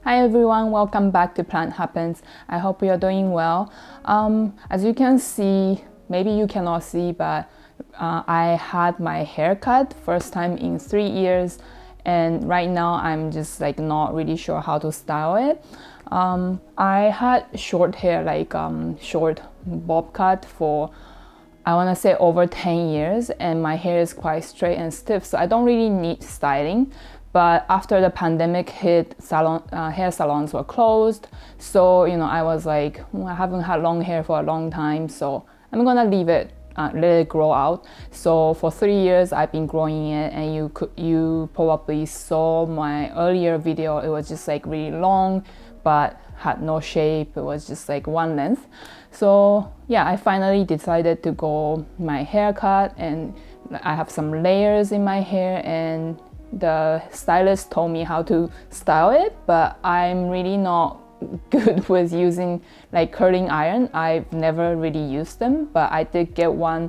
Hi everyone, welcome back to Plant Happens. I hope you're doing well. As you can see, maybe you cannot see, but I had my haircut first time in 3 years, and right now I'm just like not really sure how to style it. I had short hair, like short bob cut for I want to say over 10 years, and my hair is quite straight and stiff, so I don't really need styling. But after the pandemic hit, hair salons were closed. So, I was like, I haven't had long hair for a long time, so I'm gonna let it grow out. So for 3 years, I've been growing it, and you probably saw my earlier video. It was just like really long, but had no shape. It was just like one length. So yeah, I finally decided to go my haircut, and I have some layers in my hair, and the stylist told me how to style it, but I'm really not good with using like curling iron. I've never really used them, but I did get one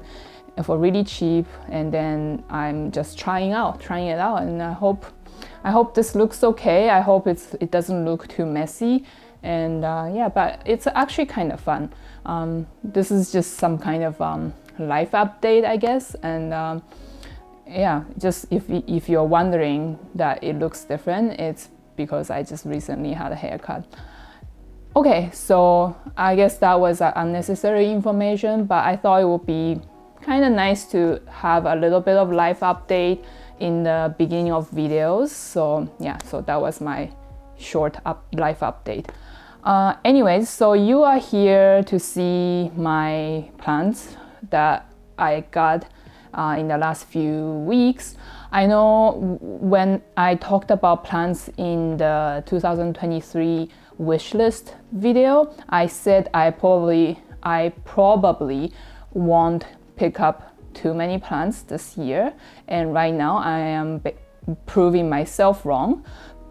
for really cheap, and then I'm just trying it out, and I hope this looks okay. I hope it doesn't look too messy, and yeah, but it's actually kind of fun. This is just some kind of life update, I guess, and yeah, just if you're wondering that it looks different, it's because I just recently had a haircut. Okay, so I guess that was unnecessary information, but I thought it would be kind of nice to have a little bit of life update in the beginning of videos. So yeah, so that was my short life update. Anyways, so you are here to see my plants that I got in the last few weeks. I know when I talked about plants in the 2023 wish list video, I said I probably won't pick up too many plants this year, and right now I am proving myself wrong.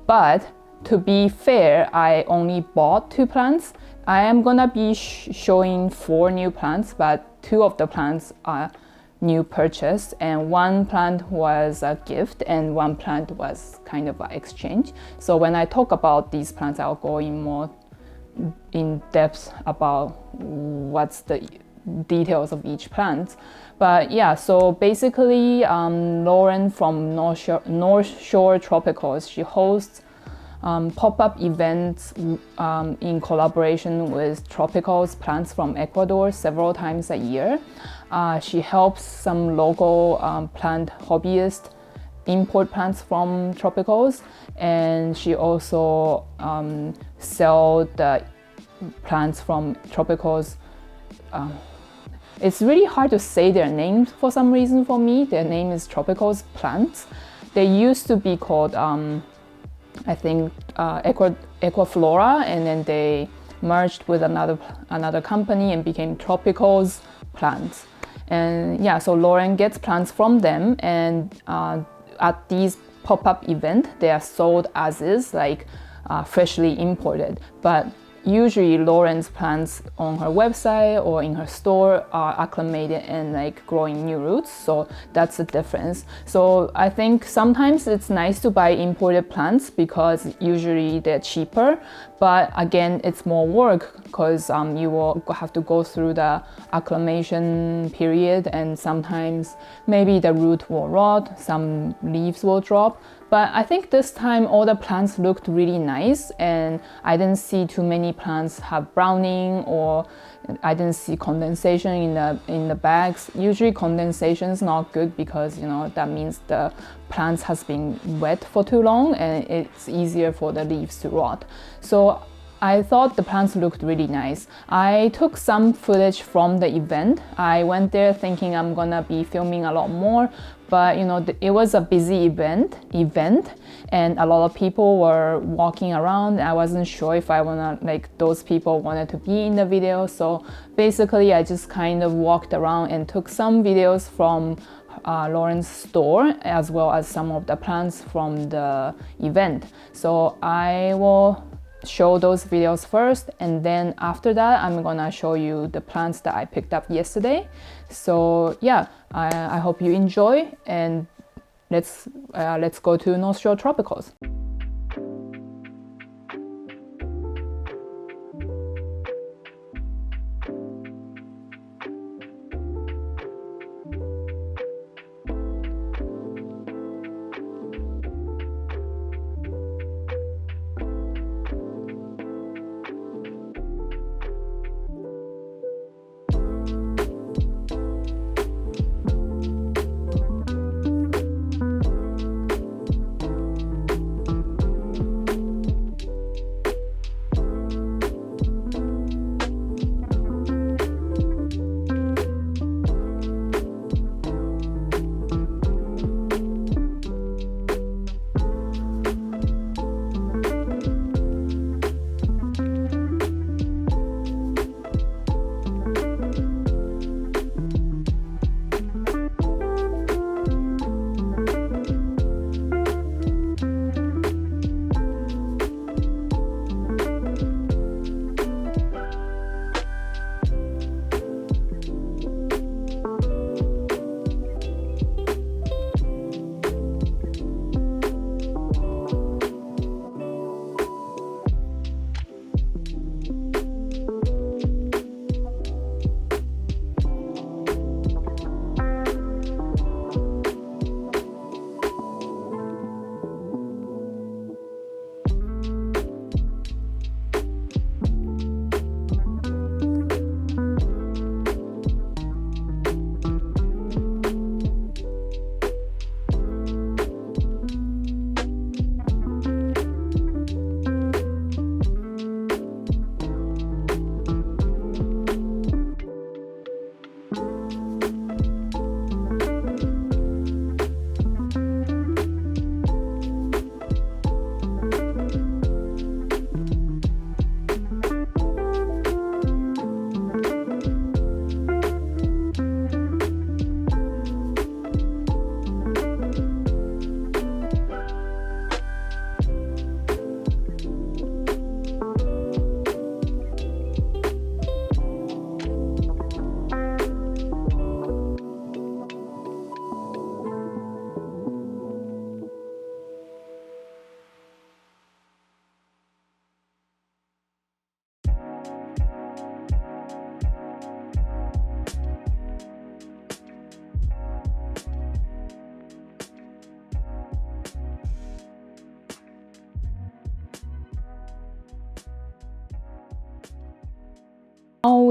But to be fair, I only bought 2 plants. I am gonna be showing 4 new plants, but 2 of the plants are new purchase, and 1 plant was a gift and 1 plant was kind of an exchange. So when I talk about these plants, I'll go in more in depth about what's the details of each plant. But yeah, so basically Lauren from North Shore Tropicals, she hosts pop-up events in collaboration with Tropicals plants from Ecuador several times a year. She helps some local plant hobbyists import plants from Tropicals, and she also sells the plants from Tropicals. It's really hard to say their names for some reason for me. Their name is Tropicals Plants. They used to be called I think Equaflora, and then they merged with another company and became Tropicals Plants. And yeah, so Lauren gets plants from them, and at these pop-up events, they are sold as is, like freshly imported. But usually Lauren's plants on her website or in her store are acclimated and like growing new roots, so that's the difference. So I think sometimes it's nice to buy imported plants because usually they're cheaper, but again it's more work because you will have to go through the acclimation period, and sometimes maybe the root will rot, some leaves will drop. But I think this time all the plants looked really nice, and I didn't see too many plants have browning, or I didn't see condensation in the bags. Usually condensation is not good because that means the plants has been wet for too long, and it's easier for the leaves to rot. So I thought the plants looked really nice. I took some footage from the event. I went there thinking I'm gonna be filming a lot more, but it was a busy event, and a lot of people were walking around. I wasn't sure if those people wanted to be in the video, so basically I just kind of walked around and took some videos from Lauren's store, as well as some of the plants from the event. So I will show those videos first, and then after that I'm gonna show you the plants that I picked up yesterday. So yeah, I hope you enjoy, and let's go to North Shore Tropicals.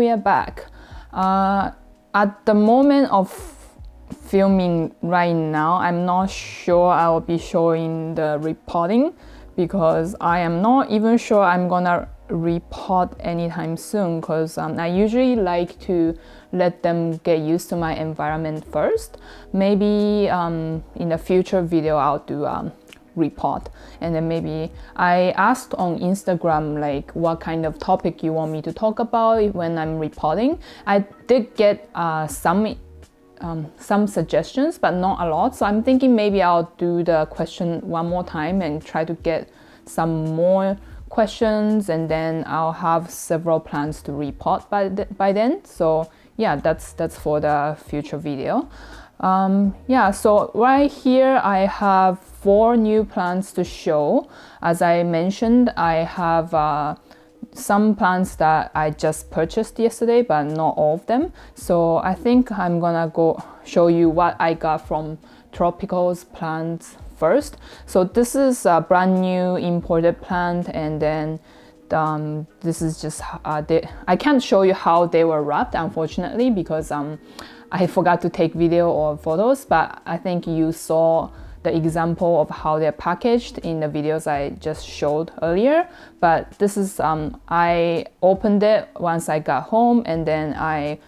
we are back. At the moment of filming right now, I'm not sure I will be showing the repotting because I am not even sure I'm gonna repot anytime soon, because I usually like to let them get used to my environment first. Maybe in the future video I'll do repot, and then maybe I asked on Instagram like what kind of topic you want me to talk about when I'm repotting. I did get some suggestions, but not a lot, so I'm thinking maybe I'll do the question one more time and try to get some more questions, and then I'll have several plants to repot by then. So yeah, that's for the future video. Yeah, so right here I have 4 new plants to show. As I mentioned, I have some plants that I just purchased yesterday, but not all of them. So I think I'm gonna go show you what I got from Tropicals plants first. So this is a brand new imported plant, and then this is just I can't show you how they were wrapped, unfortunately, because I forgot to take video or photos, but I think you saw the example of how they're packaged in the videos I just showed earlier. But this is I opened it once I got home, and then I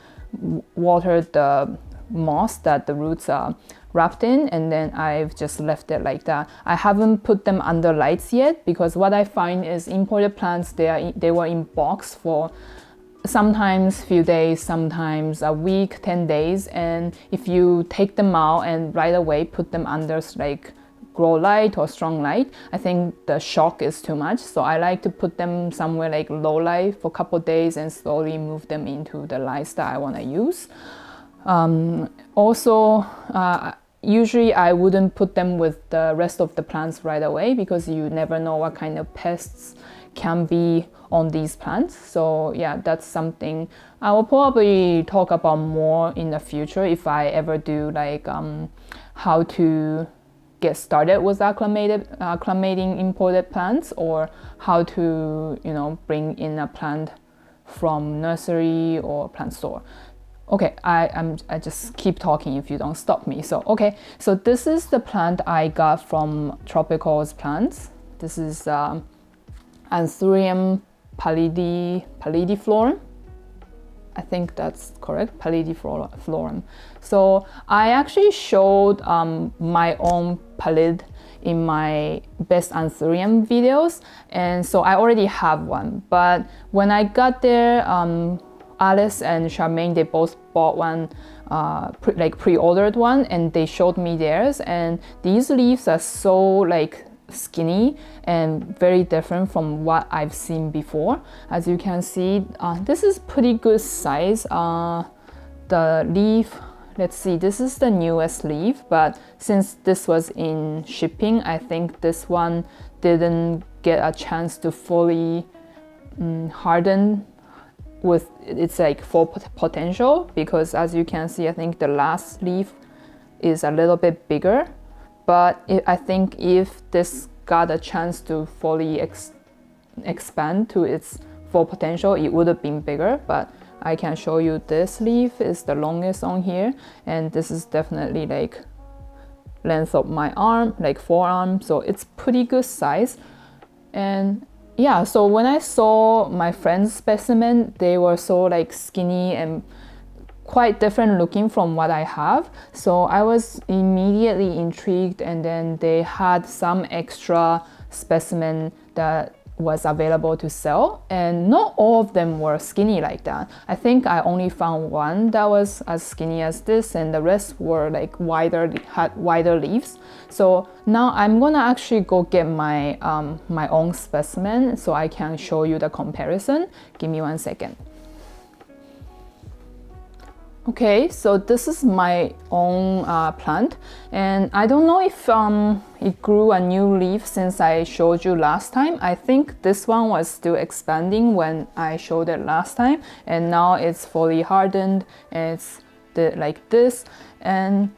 watered the moss that the roots are wrapped in, and then I've just left it like that. I haven't put them under lights yet, because what I find is imported plants, they were in box for sometimes few days, sometimes a week, 10 days, and if you take them out and right away put them under like grow light or strong light, I think the shock is too much. So I like to put them somewhere like low light for a couple days and slowly move them into the lights that I want to use. Also, usually I wouldn't put them with the rest of the plants right away, because you never know what kind of pests can be on these plants. So yeah, that's something I will probably talk about more in the future if I ever do like how to get started with acclimating imported plants, or how to, you know, bring in a plant from nursery or plant store. Okay, I just keep talking if you don't stop me. So okay, so this is the plant I got from Tropicals plants. This is Anthurium pallidiflorum. I think that's correct, pallidiflorum. So I actually showed my own pallid in my best Anthurium videos, and so I already have one. But when I got there, Alice and Charmaine, they both bought one, pre-ordered one, and they showed me theirs, and these leaves are so like skinny and very different from what I've seen before. As you can see, this is pretty good size. The leaf, let's see, this is the newest leaf, but since this was in shipping, I think this one didn't get a chance to fully harden with its like full potential, because as you can see, I think the last leaf is a little bit bigger. But I think if this got a chance to fully expand to its full potential, it would have been bigger. But I can show you this leaf is the longest on here, and this is definitely like length of my arm, like forearm, so it's pretty good size. And yeah, so when I saw my friend's specimen, they were so like skinny and quite different looking from what I have. So I was immediately intrigued, and then they had some extra specimen that was available to sell, and not all of them were skinny like that. I think I only found one that was as skinny as this, and the rest were like had wider leaves. So now I'm gonna actually go get my my own specimen so I can show you the comparison. Give me 1 second. Okay, so this is my own plant, and I don't know if it grew a new leaf since I showed you last time. I think this one was still expanding when I showed it last time, and now it's fully hardened and it's like this. And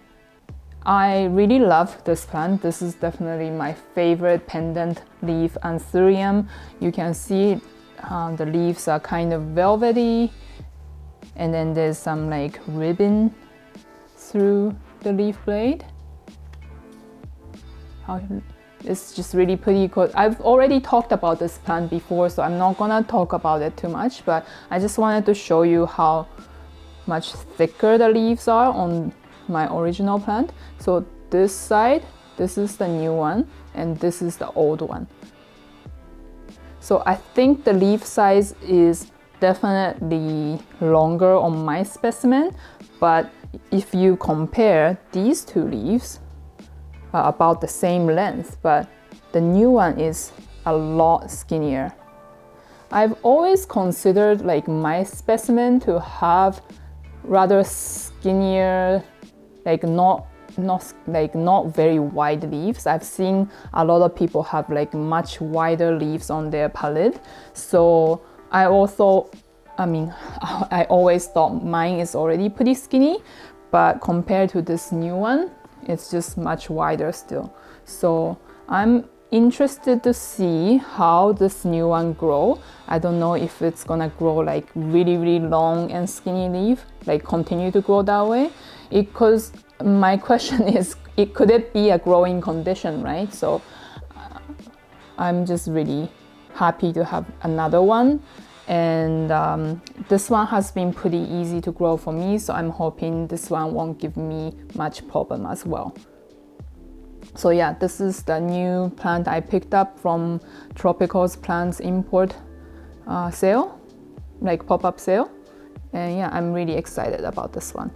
I really love this plant. This is definitely my favorite pendant leaf Anthurium. You can see the leaves are kind of velvety and then there's some like ribbon through the leaf blade. It's just really pretty cool. I've already talked about this plant before, so I'm not gonna talk about it too much, but I just wanted to show you how much thicker the leaves are on my original plant. So this side, this is the new one, and this is the old one. So I think the leaf size is definitely longer on my specimen, but if you compare these two leaves, about the same length, but the new one is a lot skinnier. I've always considered like my specimen to have rather skinnier, like not very wide leaves. I've seen a lot of people have like much wider leaves on their pallid. So I always thought mine is already pretty skinny, but compared to this new one, it's just much wider still. So I'm interested to see how this new one grow. I don't know if it's gonna grow like really long and skinny leaf, like continue to grow that way. Because my question is, could it be a growing condition, right? So I'm just really happy to have another one. And this one has been pretty easy to grow for me, so I'm hoping this one won't give me much problem as well. So yeah, this is the new plant I picked up from Tropicals Plants Import sale, like pop-up sale. And yeah, I'm really excited about this one.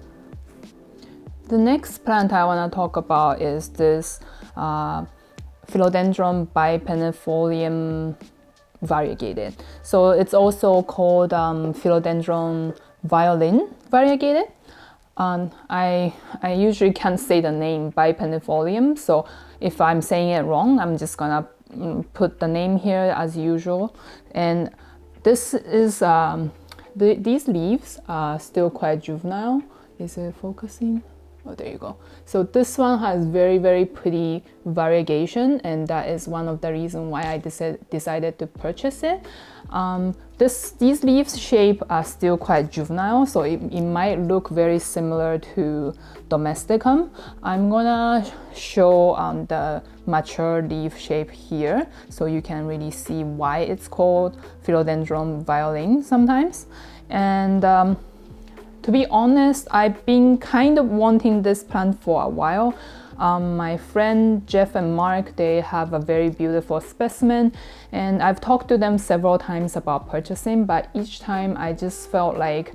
The next plant I want to talk about is this Philodendron bipennifolium variegated. So it's also called Philodendron violin variegated. I usually can't say the name bipennifolium, so if I'm saying it wrong, I'm just gonna put the name here as usual. And this is these leaves are still quite juvenile. Is it focusing? Oh, there you go. So this one has very pretty variegation, and that is one of the reasons why I decided to purchase it. These leaves shape are still quite juvenile, so it might look very similar to domesticum. I'm gonna show the mature leaf shape here, so you can really see why it's called Philodendron violin sometimes. And to be honest, I've been kind of wanting this plant for a while. My friend Jeff and Mark, they have a very beautiful specimen, and I've talked to them several times about purchasing, but each time I just felt like,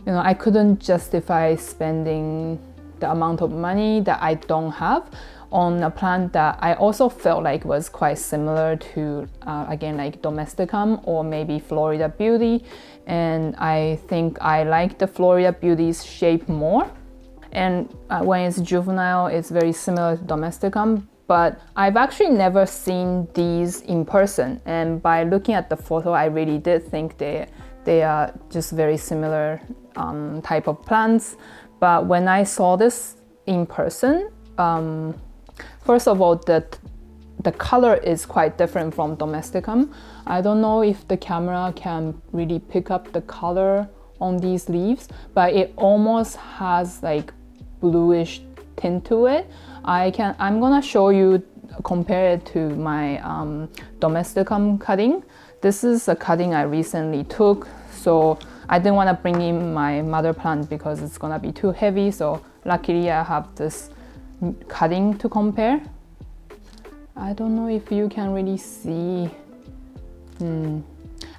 I couldn't justify spending the amount of money that I don't have on a plant that I also felt like was quite similar to, again, like domesticum or maybe Florida Beauty. And I think I like the Florida Beauty's shape more. And when it's juvenile, it's very similar to domesticum, but I've actually never seen these in person. And by looking at the photo, I really did think they are just very similar type of plants. But when I saw this in person, first of all, the color is quite different from domesticum. I don't know if the camera can really pick up the color on these leaves, but it almost has like bluish tint to it. I'm gonna show you, compare it to my domesticum cutting. This is a cutting I recently took, so I didn't want to bring in my mother plant because it's gonna be too heavy. So luckily I have this cutting to compare. I don't know if you can really see.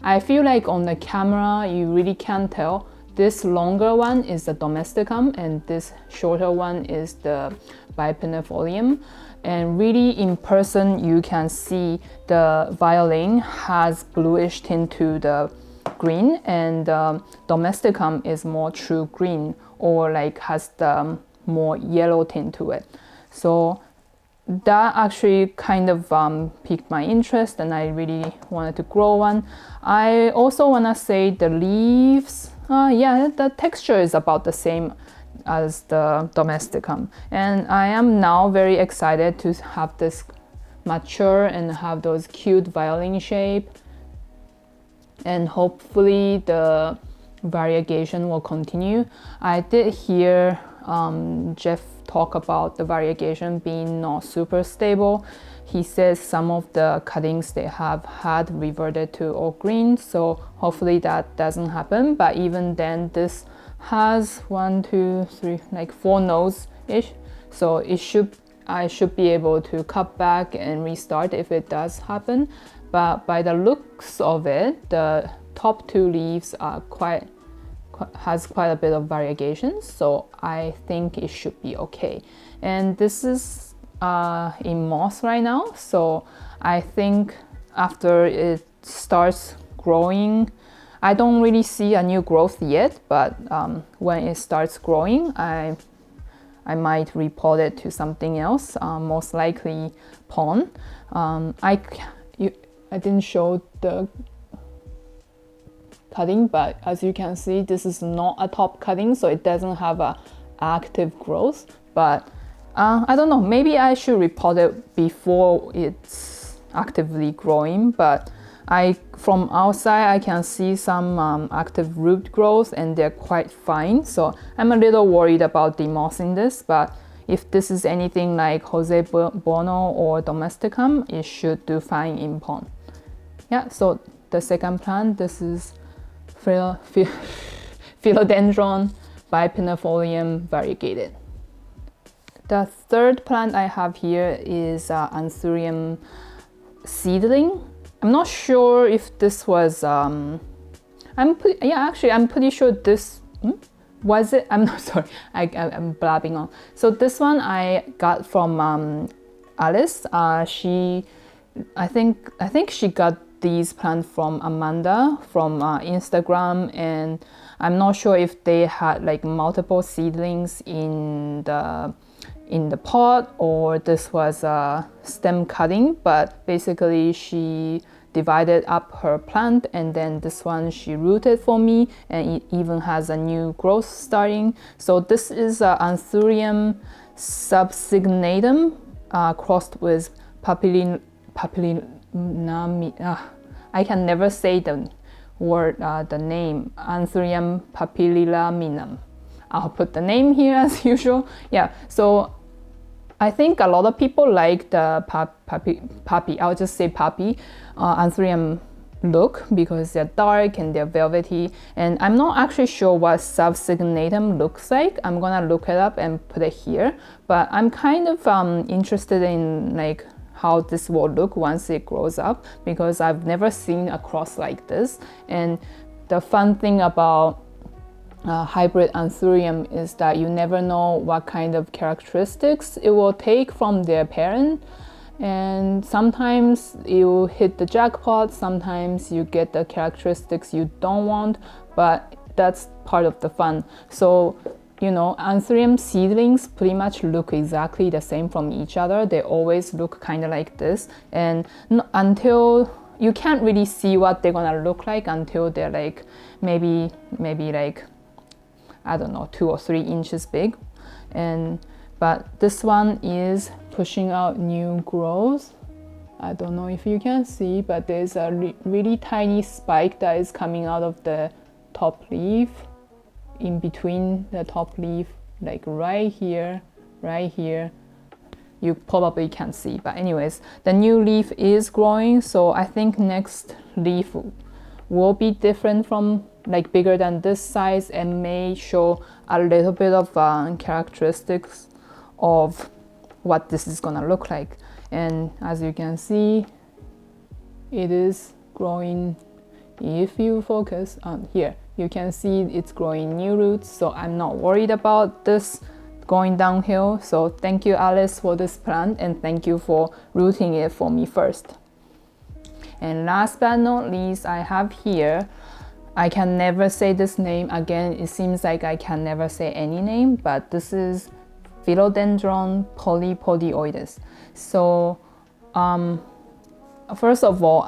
I feel like on the camera you really can't tell. This longer one is the domesticum and this shorter one is the bipennifolium. And really in person you can see the violin has bluish tint to the green, and domesticum is more true green, or like has the more yellow tint to it. So that actually kind of piqued my interest, and I really wanted to grow one. I also want to say the leaves, yeah, the texture is about the same as the domesticum, and I am now very excited to have this mature and have those cute violin shape, and hopefully the variegation will continue. I did hear Jeff talk about the variegation being not super stable. He says some of the cuttings they have had reverted to all green, so hopefully that doesn't happen. But even then, this has 1, 2, 3, like 4 nodes ish, so I should be able to cut back and restart if it does happen. But by the looks of it, the top 2 leaves are has quite a bit of variegation, so I think it should be okay. And this is in moss right now, so I think after it starts growing, I don't really see a new growth yet, but when it starts growing, I might report it to something else, most likely pond. I didn't show the cutting, but as you can see, this is not a top cutting, so it doesn't have a active growth. But I don't know, maybe I should report it before it's actively growing. But from outside, I can see some active root growth, and they're quite fine. So I'm a little worried about demossing this, but if this is anything like Jose Bono or Domesticum, it should do fine in pond. Yeah, so the second plant, this is Philodendron bipennifolium variegated. The third plant I have here is Anthurium seedling. I'm not sure if this was I'm pretty sure this was it. I'm not sorry, I'm blabbing on. So this one I got from Alice. I think she got these plants from Amanda from Instagram, and I'm not sure if they had like multiple seedlings in the pot or this was a stem cutting, but basically she divided up her plant, and then this one she rooted for me, and it even has a new growth starting. So this is Anthurium subsignatum crossed with papillilaminum. I can never say the word, the name, Anthurium papillilaminum. I'll put the name here as usual. Yeah, so I think a lot of people like the I'll just say Anthurium look because they're dark and they're velvety. And I'm not actually sure what subsignatum looks like. I'm gonna look it up and put it here. But I'm kind of interested in like how this will look once it grows up, because I've never seen a cross like this. And the fun thing about hybrid Anthurium is that you never know what kind of characteristics it will take from their parent, and sometimes you hit the jackpot, sometimes you get the characteristics you don't want, but that's part of the fun. So you know, Anthurium seedlings pretty much look exactly the same from each other. They always look kind of like this, and until you can't really see what they're gonna look like until they're like maybe like, I don't know, 2 or 3 inches big. But this one is pushing out new growth. I don't know if you can see, but there's a really tiny spike that is coming out of the top leaf, in between the top leaf, like right here. You probably can't see, but anyways, the new leaf is growing, so I think next leaf will be different, from like bigger than this size, and may show a little bit of characteristics of what this is gonna look like. And as you can see, it is growing. If you focus on here, you can see it's growing new roots, so I'm not worried about this going downhill. So thank you, Alice, for this plant, and thank you for rooting it for me first. And last but not least, I have here, I can never say this name again. It seems like I can never say any name, but this is Philodendron polypodioides. So first of all,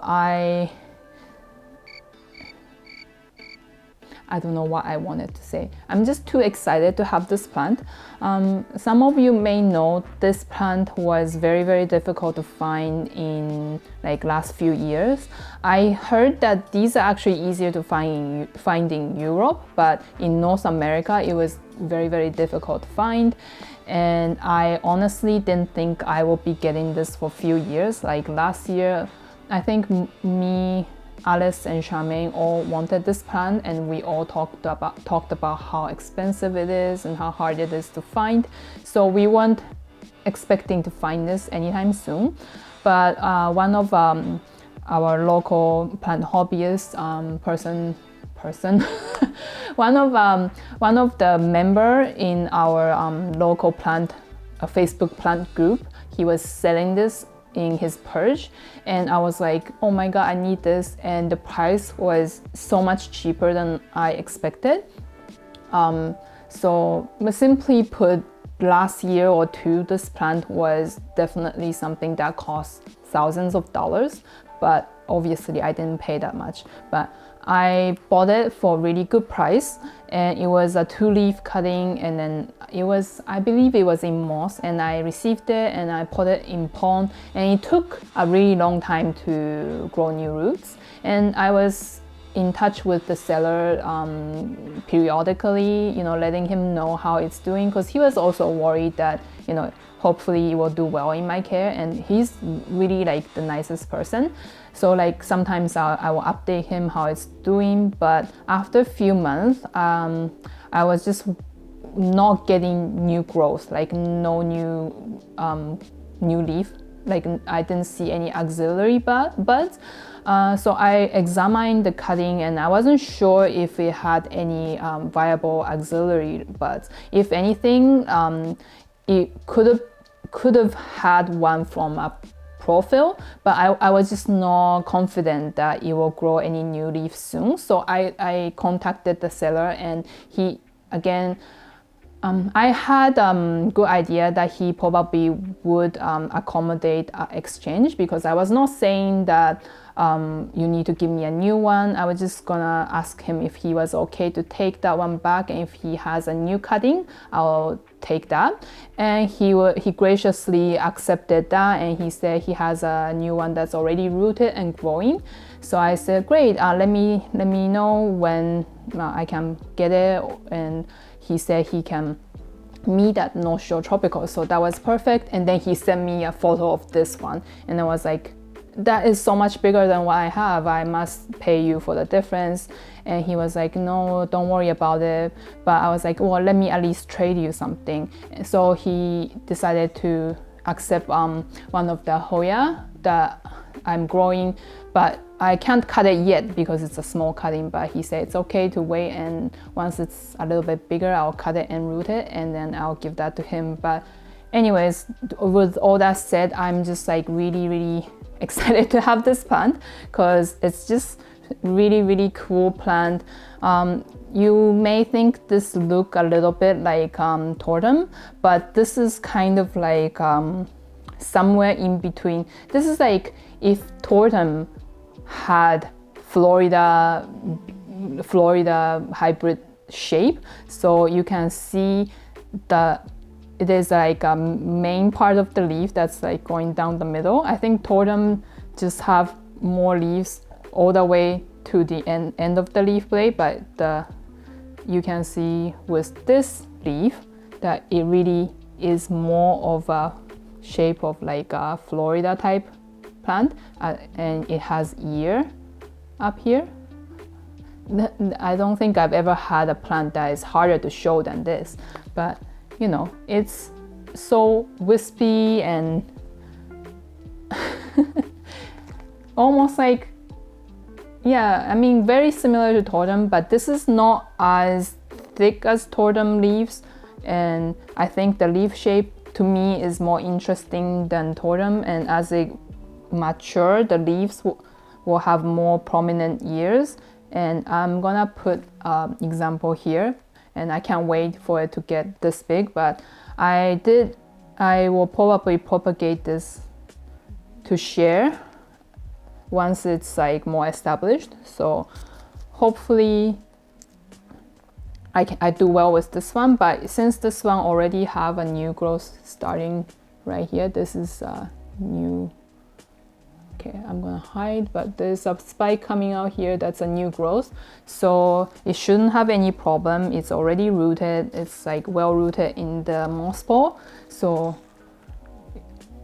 I don't know what I wanted to say. I'm just too excited to have this plant. Some of you may know this plant was very, very difficult to find in like last few years. I heard that these are actually easier to find in Europe, but in North America it was very, very difficult to find. And I honestly didn't think I would be getting this for a few years. Like last year, I think me, Alice and Charmaine all wanted this plant, and we all talked about how expensive it is and how hard it is to find. So we weren't expecting to find this anytime soon. But one of our local plant hobbyist one of the member in our local plant Facebook plant group, he was selling this in his purge, and I was like, oh my god, I need this, and the price was so much cheaper than I expected. So simply put, last year or two, this plant was definitely something that cost thousands of dollars, but obviously I didn't pay that much. But I bought it for a really good price, and it was a 2-leaf cutting, and then it was, I believe it was in moss, and I received it and I put it in pond, and it took a really long time to grow new roots. And I was in touch with the seller periodically, you know, letting him know how it's doing, because he was also worried that, you know, hopefully it will do well in my care, and he's really like the nicest person. So like sometimes I will update him how it's doing, but after a few months, I was just not getting new growth, like no new leaf. Like I didn't see any auxiliary buds. So I examined the cutting, and I wasn't sure if it had any viable auxiliary buds. If anything, it could have had one from a profile, but I was just not confident that it will grow any new leaves soon. So I contacted the seller, and he again, I had good idea that he probably would accommodate exchange, because I was not saying that you need to give me a new one. I was just gonna ask him if he was okay to take that one back, and if he has a new cutting, I'll take that. And he graciously accepted that, and he said he has a new one that's already rooted and growing. So I said, great, let me know when I can get it. And he said he can meet at North Shore Tropical, so that was perfect. And then he sent me a photo of this one, and I was like, that is so much bigger than what I have, I must pay you for the difference. And he was like, no, don't worry about it. But I was like, well, let me at least trade you something. And so he decided to accept one of the Hoya that I'm growing, but I can't cut it yet because it's a small cutting. But he said it's okay to wait, and once it's a little bit bigger, I'll cut it and root it, and then I'll give that to him. But anyways, with all that said, I'm just like really excited to have this plant, because it's just really cool plant. You may think this look a little bit like Tortum, but this is kind of like somewhere in between. This is like if Tortum had Florida hybrid shape. So you can see it is like a main part of the leaf that's like going down the middle. I think Tortum just have more leaves all the way to the end of the leaf blade, but you can see with this leaf that it really is more of a shape of like a Florida type plant, and it has ear up here. I don't think I've ever had a plant that is harder to show than this, but you know, it's so wispy and almost like, yeah, I mean, very similar to Tortum, but this is not as thick as Tortum leaves, and I think the leaf shape to me is more interesting than Tortum, and as it mature, the leaves will have more prominent ears. And I'm gonna put an example here, and I can't wait for it to get this big, but I will probably propagate this to share once it's like more established. So hopefully I do well with this one, but since this one already have a new growth starting right here, this is a new, okay, I'm gonna hide, but there's a spike coming out here, that's a new growth. So it shouldn't have any problem. It's already rooted, it's like well rooted in the moss pole. So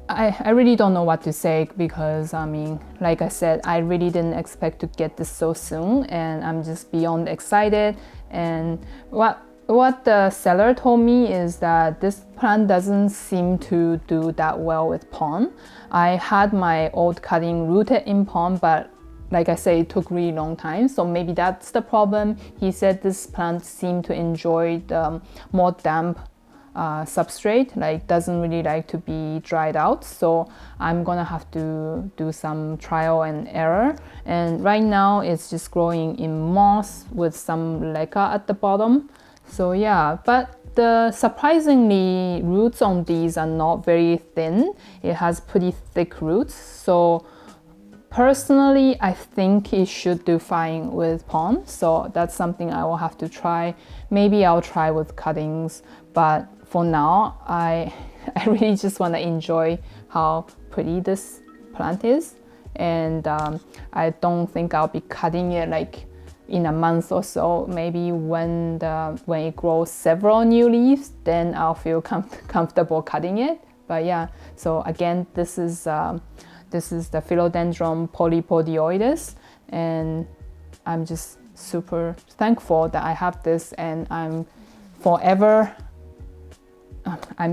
I really don't know what to say, because I mean, like I said, I really didn't expect to get this so soon, and I'm just beyond excited. And what the seller told me is that this plant doesn't seem to do that well with pond. I had my old cutting rooted in pond, but like I said, it took really long time, so maybe that's the problem. He said this plant seemed to enjoy the more damp substrate, like doesn't really like to be dried out. So I'm gonna have to do some trial and error. And right now it's just growing in moss with some leca at the bottom. So yeah, but the surprisingly roots on these are not very thin. It has pretty thick roots. So personally, I think it should do fine with pond. So that's something I will have to try. Maybe I'll try with cuttings, but for now, I really just want to enjoy how pretty this plant is. And I don't think I'll be cutting it like in a month or so. Maybe when it grows several new leaves, then I'll feel comfortable cutting it. But yeah, so again, this is the Philodendron polypodioides, and I'm just super thankful that I have this, and I'm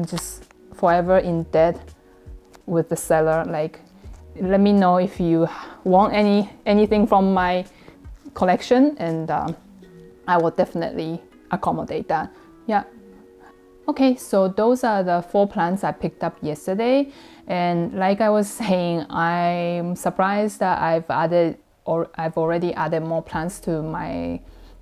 just forever in debt with the seller. Like, let me know if you want anything from my collection, and I will definitely accommodate that. Yeah. Okay, so those are the 4 plants I picked up yesterday, and like I was saying, I'm surprised that I've already added more plants to my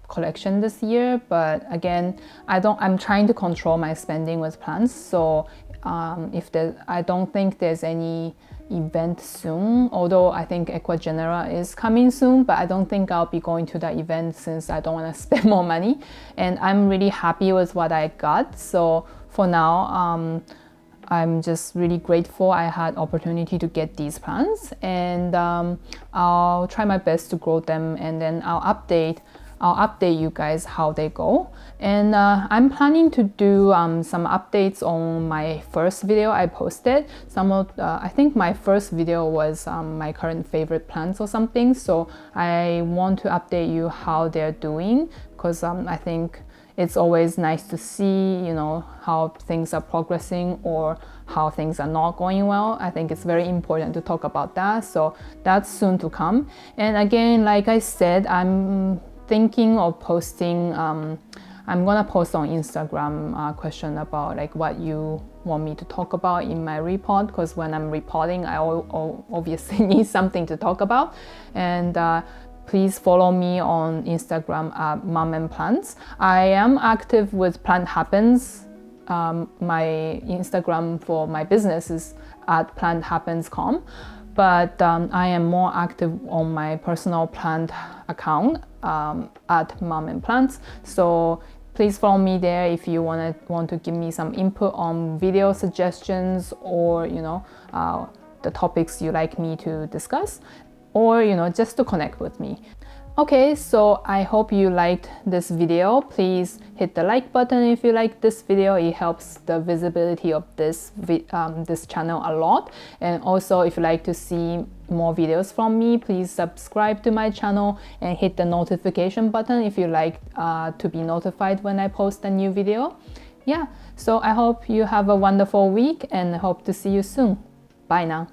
collection this year. But again, I'm trying to control my spending with plants. So I don't think there's any event soon, although I think Equagenera is coming soon, but I don't think I'll be going to that event since I don't want to spend more money, and I'm really happy with what I got. So for now, I'm just really grateful I had opportunity to get these plants, and I'll try my best to grow them, and then I'll update you guys how they go. And I'm planning to do some updates on my first video I posted. I think my first video was my current favorite plants or something. So I want to update you how they're doing, because I think it's always nice to see, you know, how things are progressing or how things are not going well. I think it's very important to talk about that. So that's soon to come. And again, like I said, I'm thinking of posting, I'm gonna post on Instagram a question about like what you want me to talk about in my report, because when I'm reporting, I obviously need something to talk about. And please follow me on Instagram at Mom and Plants. I am active with Plant Happens. My Instagram for my business is at planthappens.com. But I am more active on my personal plant account at Mom and Plants. So please follow me there if you want to give me some input on video suggestions, or you know, the topics you like me to discuss, or you know, just to connect with me. Okay, so I hope you liked this video. Please hit the like button if you like this video. It helps the visibility of this channel a lot. And also, if you like to see more videos from me, please subscribe to my channel and hit the notification button if you like to be notified when I post a new video. Yeah, so I hope you have a wonderful week and hope to see you soon. Bye now.